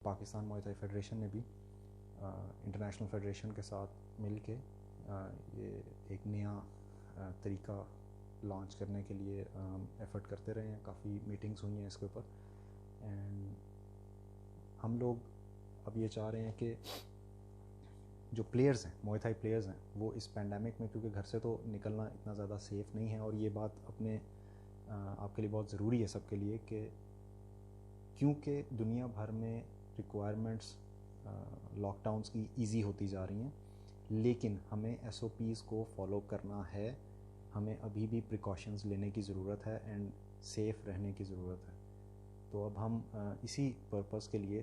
Pakistan Muay Thai federation نے بھی international federation کے ساتھ مل کے یہ ایک نیا طریقہ لانچ کرنے کے لیے ایفرٹ کرتے رہے ہیں. کافی میٹنگس ہوئی ہیں اس کے اوپر. اینڈ ہم لوگ اب یہ چاہ رہے ہیں کہ جو پلیئرز ہیں، موئے تھائی پلیئرز ہیں، وہ اس پینڈیمک میں، کیونکہ گھر سے تو نکلنا اتنا زیادہ سیف نہیں ہے، اور یہ بات اپنے آپ کے لیے بہت ضروری ہے سب کے لیے، کہ کیونکہ دنیا بھر میں ریکوائرمنٹس لاک ڈاؤنس کی ایزی ہوتی جا رہی ہیں، لیکن ہمیں ایس او پیز کو فالو کرنا ہے. ہمیں ابھی بھی پریکاشنز لینے کی ضرورت ہے اینڈ سیف رہنے کی ضرورت ہے. تو اب ہم اسی پرپس کے لیے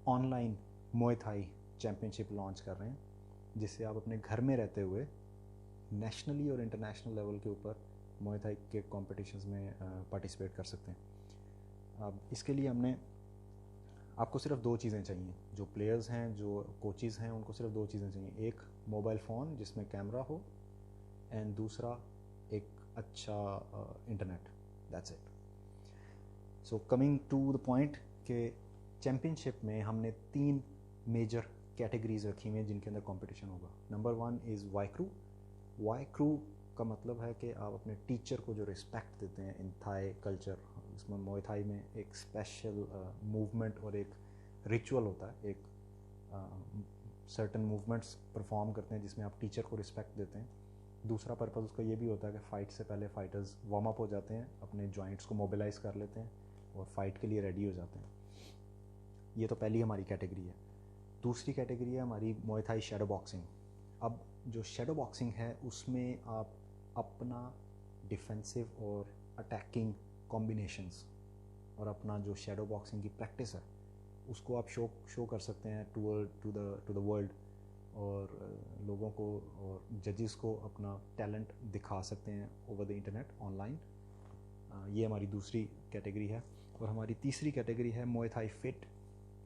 on line Muay Thai champion ship launch کر رہے ہیں، جس سے آپ اپنے گھر میں رہتے ہوئے نیشنلی اور انٹرنیشنل لیول کے اوپر موئے تھائی کے کمپٹیشنز میں پارٹیسپیٹ کر سکتے ہیں. اب اس کے لیے ہم نے آپ کو صرف 2 چیزیں چاہیے. جو پلیئرز ہیں، جو کوچز ہیں، ان کو صرف 2 چیزیں چاہیے. ایک موبائل فون جس میں کیمرہ ہو، اینڈ دوسرا ایک اچھا internet. That's it. So coming to the point کہ چیمپئن شپ میں ہم نے 3 میجر کیٹیگریز رکھی ہوئی ہیں جن کے اندر کمپٹیشن ہوگا. نمبر 1 از وائی کرو. وائی کرو کا مطلب ہے کہ آپ اپنے ٹیچر کو جو رسپیکٹ دیتے ہیں ان تھائی کلچر. اس میں موئے تھائی میں ایک اسپیشل موومنٹ اور ایک ریچول ہوتا ہے، ایک سرٹن موومنٹس پرفارم کرتے ہیں جس میں آپ ٹیچر کو رسپیکٹ دیتے ہیں. دوسرا پرپز اس کا یہ بھی ہوتا ہے کہ فائٹ سے پہلے فائٹرز وارم اپ ہو جاتے ہیں، اپنے جوائنٹس کو موبیلائز کر لیتے ہیں اور فائٹ کے لیے ریڈی ہو جاتے ہیں. یہ تو پہلی ہماری کیٹیگری ہے. دوسری کیٹیگری ہے ہماری موئے تھائی شیڈو باکسنگ. اب جو شیڈو باکسنگ ہے اس میں آپ اپنا ڈیفینسو اور اٹیکنگ کمبینیشنز اور اپنا جو شیڈو باکسنگ کی پریکٹس ہے اس کو آپ شو کر سکتے ہیں ٹو دا ورلڈ، اور لوگوں کو اور ججز کو اپنا ٹیلنٹ دکھا سکتے ہیں over the internet on line. یہ ہماری دوسری کیٹیگری ہے. اور ہماری تیسری کیٹیگری ہے Muay Thai fit.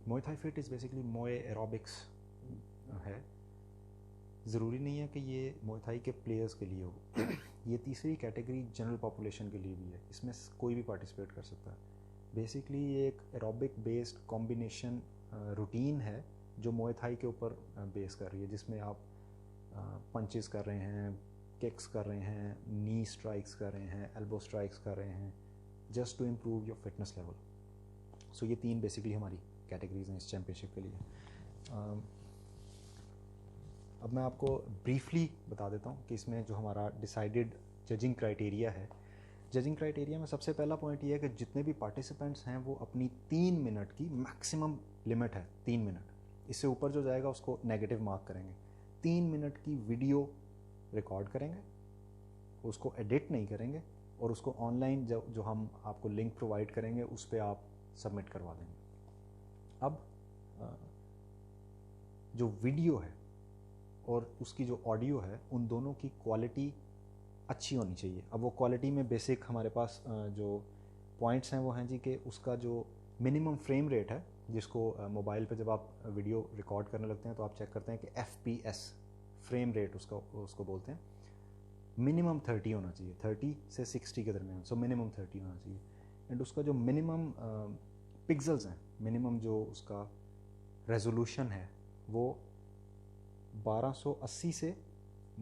Muay Thai fit is basically Muay aerobics ہے. ضروری نہیں ہے کہ یہ موئے تھائی کے پلیئرز کے لیے ہو. یہ تیسری کیٹیگری جنرل پاپولیشن کے لیے بھی ہے. اس میں کوئی بھی پارٹیسپیٹ کر سکتا ہے. بیسکلی یہ ایک ایروبک بیسڈ کمبینیشن روٹین ہے جو موئے تھائی کے اوپر بیس کر رہی ہے، جس میں آپ پنچز کر رہے ہیں، ککس کر رہے ہیں، نی اسٹرائکس کر رہے ہیں، ایلبو اسٹرائکس کر رہے ہیں، just to improve your fitness level. So یہ 3 بیسکلی ہماری کیٹیگریز ہیں اس چیمپئن شپ کے لیے. اب میں آپ کو بریفلی بتا دیتا ہوں کہ اس میں جو ہمارا ڈیسائیڈڈ ججنگ کرائٹیریا ہے. ججنگ کرائٹیریا میں سب سے پہلا پوائنٹ یہ ہے کہ جتنے بھی پارٹیسپینٹس ہیں وہ اپنی 3 منٹ کی میکسیمم لمٹ ہے 3 منٹ. اس سے اوپر جو جائے گا اس کو نیگیٹو مارک کریں گے. 3 منٹ کی ویڈیو ریکارڈ کریں گے، اس کو ایڈٹ نہیں کریں گے، اور اس کو آن لائن جو ہم آپ کو لنک پرووائڈ کریں گے اس پہ آپ سبمٹ کروا دیں گے. اب جو ویڈیو ہے اور اس کی جو آڈیو ہے ان دونوں کی کوالٹی اچھی ہونی چاہیے. اب وہ کوالٹی میں بیسک ہمارے پاس جو پوائنٹس ہیں وہ ہیں جی کہ اس کا جو منیمم فریم ریٹ ہے، جس کو موبائل پہ جب آپ ویڈیو ریکارڈ کرنے لگتے ہیں تو آپ چیک کرتے ہیں کہ FPS فریم ریٹ اس کو بولتے ہیں. منیمم 30 ہونا چاہیے، 30 سے 60 کے درمیان. سو منیمم 30 ہونا چاہیے. اینڈ اس کا جو منیمم پکسلز ہیں، منیمم جو اس کا ریزولوشن ہے وہ 1280 سے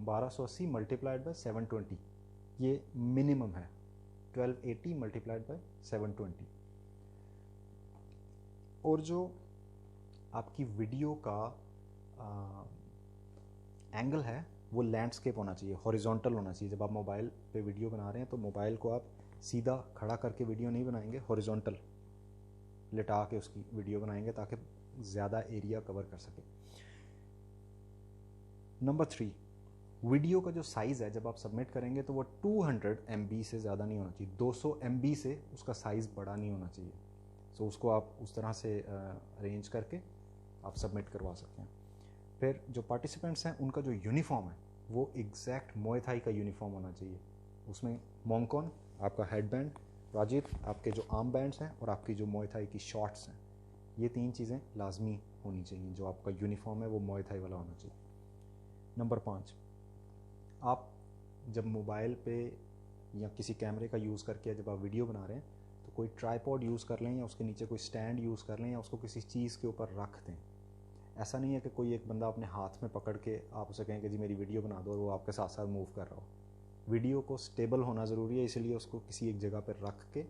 1280 ملٹیپلائڈ بائی 720. یہ منیمم ہے. 1280 ملٹیپلائڈ بائی 720. اور جو آپ کی ویڈیو کا اینگل ہے وہ لینڈسکیپ ہونا چاہیے، ہاریزونٹل ہونا چاہیے. جب آپ موبائل پہ ویڈیو بنا رہے ہیں تو موبائل کو آپ سیدھا کھڑا کر کے ویڈیو نہیں بنائیں گے، ہاریزونٹل لٹا کے اس کی ویڈیو بنائیں گے تاکہ زیادہ ایریا کور کر سکے. نمبر 3، ویڈیو کا جو سائز ہے جب آپ سبمٹ کریں گے تو وہ 200 MB سے زیادہ نہیں ہونا چاہیے. 200 MB سے اس کا سائز بڑا نہیں ہونا چاہیے. سو اس کو آپ اس طرح سے ارینج کر کے آپ سبمٹ کروا سکتے ہیں. پھر جو پارٹیسپینٹس ہیں ان کا جو یونیفارم ہے وہ ایگزیکٹ موئے تھائی کا یونیفارم ہونا چاہیے. اس میں مونکون، آپ کا ہیڈ بینڈ، راجیت آپ کے جو آرم بینڈس ہیں، اور آپ کی جو موئے تھائی کی شارٹس ہیں، یہ 3 چیزیں لازمی ہونی چاہیے. جو آپ کا یونیفارم ہے وہ موئے تھائی والا ہونا چاہیے. نمبر 5، آپ جب موبائل پہ یا کسی کیمرے کا یوز کر کے جب آپ ویڈیو بنا رہے ہیں تو کوئی ٹرائیپوڈ یوز کر لیں یا اس کے نیچے کوئی اسٹینڈ یوز کر لیں یا اس کو کسی چیز کے اوپر رکھ دیں. ایسا نہیں ہے کہ کوئی ایک بندہ اپنے ہاتھ میں پکڑ کے آپ اسے کہیں کہ جی میری ویڈیو بنا دو اور وہ آپ کے ساتھ ساتھ موو کر رہا ہو. ویڈیو کو اسٹیبل ہونا ضروری ہے, اسی لیے اس کو کسی ایک جگہ پر رکھ کے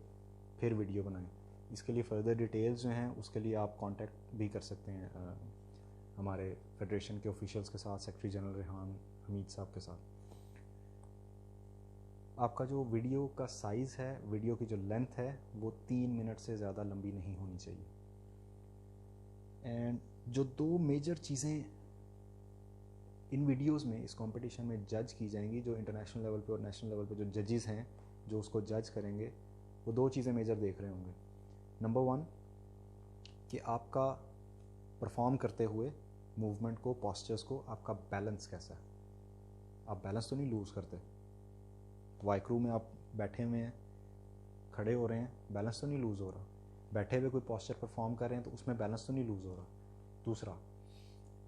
پھر ویڈیو بنائیں. اس کے لیے فردر ڈیٹیلز جو ہیں اس کے لیے آپ کانٹیکٹ بھی کر سکتے ہیں ہمارے فیڈریشن کے آفیشیلس کے ساتھ, سیکریٹری جنرل ریحان حمید صاحب کے ساتھ. آپ کا جو ویڈیو کا سائز ہے, ویڈیو کی جو لینتھ ہے, وہ 3 منٹ سے زیادہ لمبی نہیں ہونی چاہیے. اینڈ جو 2 میجر چیزیں ان ویڈیوز میں اس کمپٹیشن میں جج کی جائیں گی, جو انٹرنیشنل لیول پہ اور نیشنل لیول پہ جو ججز ہیں جو اس کو جج کریں گے, وہ 2 چیزیں میجر دیکھ رہے ہوں گے. نمبر 1 کہ آپ کا پرفارم کرتے ہوئے موومنٹ کو, پاسچرز کو, آپ کا بیلنس کیسا ہے. آپ بیلنس تو نہیں لوز کرتے. وائکرو میں آپ بیٹھے ہوئے ہیں, کھڑے ہو رہے ہیں, بیلنس تو نہیں لوز ہو رہا. بیٹھے ہوئے کوئی پاسچر پرفارم کر رہے ہیں تو اس میں بیلنس تو نہیں لوز ہو رہا. دوسرا,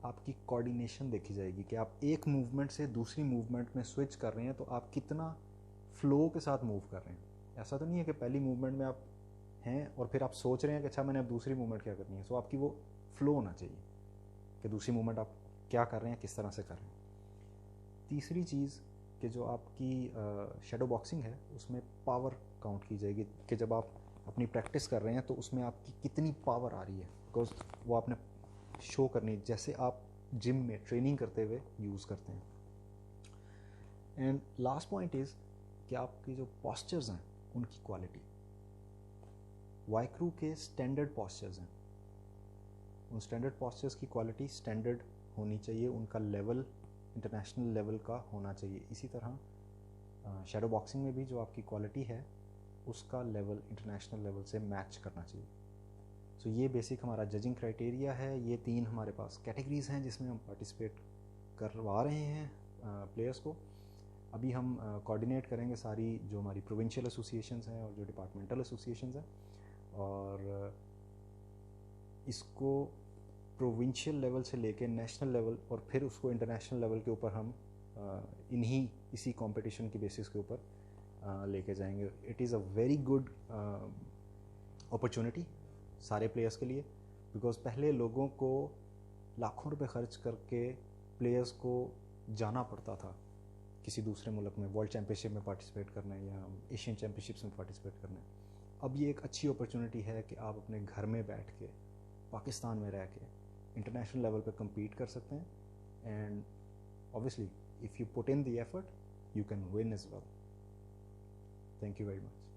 آپ کی کوآرڈینیشن دیکھی جائے گی کہ آپ ایک موومنٹ سے دوسری موومنٹ میں سوئچ کر رہے ہیں تو آپ کتنا فلو کے ساتھ موو کر رہے ہیں. ایسا تو نہیں ہے کہ پہلی موومنٹ میں آپ ہیں اور پھر آپ سوچ رہے ہیں کہ اچھا میں نے اب دوسری موومنٹ کیا کرنی ہے. سو آپ کی وہ فلو ہونا چاہیے کہ دوسری موومنٹ آپ کیا کر رہے ہیں, کس طرح سے کر رہے ہیں. تیسری چیز کہ جو آپ کی شیڈو باکسنگ ہے اس میں پاور کاؤنٹ کی جائے گی کہ جب آپ اپنی پریکٹس کر رہے ہیں تو اس میں آپ کی کتنی پاور آ رہی ہے, بیکاز وہ آپ نے شو کرنی جیسے آپ جم میں ٹریننگ کرتے ہوئے یوز کرتے ہیں. اینڈ لاسٹ پوائنٹ از کہ آپ کی جو پاسچرز ہیں ان کی کوالٹی. وائکرو کے اسٹینڈرڈ پاسچرز ہیں, ان اسٹینڈرڈ پاسچرز کی کوالٹی اسٹینڈرڈ ہونی چاہیے, ان کا لیول انٹرنیشنل لیول کا ہونا چاہیے. اسی طرح شیڈو باکسنگ میں بھی جو آپ کی کوالٹی ہے اس کا لیول انٹرنیشنل لیول سے میچ کرنا چاہیے. سو یہ بیسک ہمارا ججنگ کرائٹیریا ہے. یہ 3 ہمارے پاس کیٹیگریز ہیں جس میں ہم پارٹیسپیٹ کروا رہے ہیں پلیئرس کو. ابھی ہم کوآرڈینیٹ کریں گے ساری جو ہماری پروونشل ایسوسیشنز ہیں اور جو ڈپارٹمنٹل ایسوسیشنز ہیں, اور اس کو پروونشل لیول سے لے کے نیشنل لیول اور پھر اس کو انٹرنیشنل لیول کے اوپر ہم اسی کمپٹیشن کی بیسس کے اوپر لے کے جائیں گے. It is a very good opportunity سارے پلیئرس کے لیے, بیکاز پہلے لوگوں کو لاکھوں روپے خرچ کر کے پلیئرس کو جانا پڑتا تھا کسی دوسرے ملک میں ورلڈ چیمپئن شپ میں پارٹیسپیٹ کرنے یا ایشین چیمپئن شپس میں پارٹیسپیٹ کرنے. اب یہ ایک اچھی اپرچونٹی ہے کہ آپ اپنے گھر میں بیٹھ کے پاکستان میں رہ کے انٹرنیشنل لیول پہ کمپیٹ کر سکتے ہیں. And obviously if you put in the effort you can win as well. Thank you very much.